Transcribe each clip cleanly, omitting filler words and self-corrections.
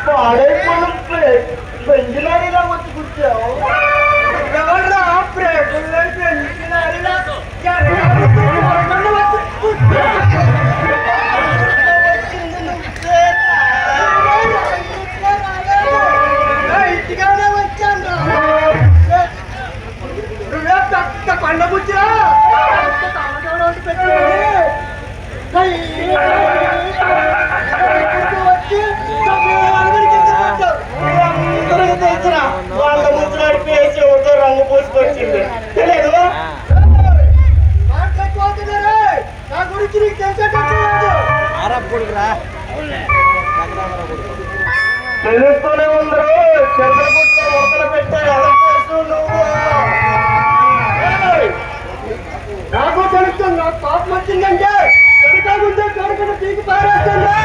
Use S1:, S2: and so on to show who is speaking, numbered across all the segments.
S1: పాడైపోయిన బెంజిలాడిలా వచ్చి కూర్చావు. ఎవరా ప్రేమలో బెంజిలాడిలా ఇంటికానే వచ్చాను. నువ్వే పెద్ద పండ కూర్చో వాళ్ళ ముద్దు నడిపేసి ఒకటో రంగు పూసుకొచ్చింది తెలియదు. నా గురించి నీకు తెలుస్తూనే ఉందరు చంద్రగుట్ట ఒకలు పెట్టే నువ్వు. నాకు తెలుస్తుంది, నాకు పాపం వచ్చిందంటే కడుకుంటే కడుకుని పీకి పారేస్తుంది.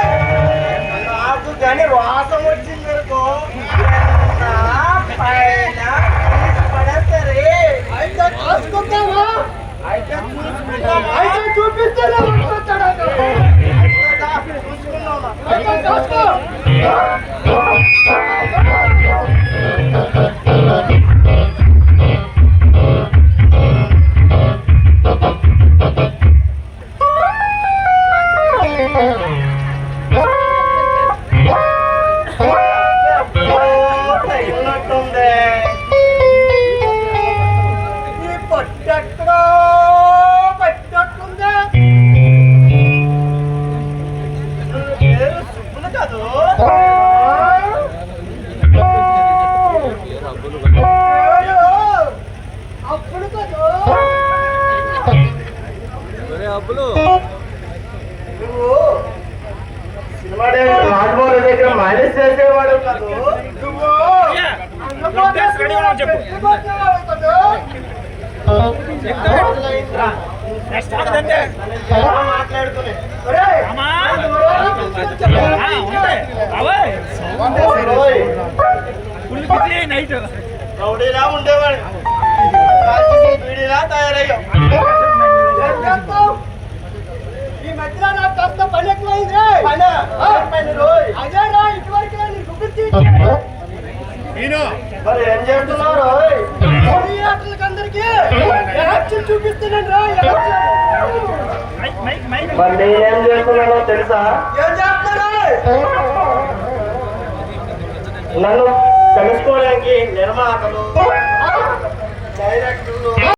S1: నాకు కానీ వాసం వచ్చింది అనుకో పడేస్తారే. అయితే కాసుకుంటావా? అయితే చూపిస్తాను. సినిమా రాజమౌళి దగ్గర మైనస్ చేసేవాడు కాదు. మాట్లాడుకునే రౌడీలా ఉండేవాడు, వీడిలా తయారయ్యాం. ఈ మధ్యలో నాకు కాస్త పని ఎక్కువైంది. అదే రా ఇటువరకు మరి ఏం చేస్తున్నారు? అందరికి చూపిస్తున్నాను రా. మరి నేనేం చేస్తున్నానో తెలుసా? ఏం చేస్తారా? నన్ను తెలుసుకోవడానికి నిర్మాతలు, డైరెక్టర్లు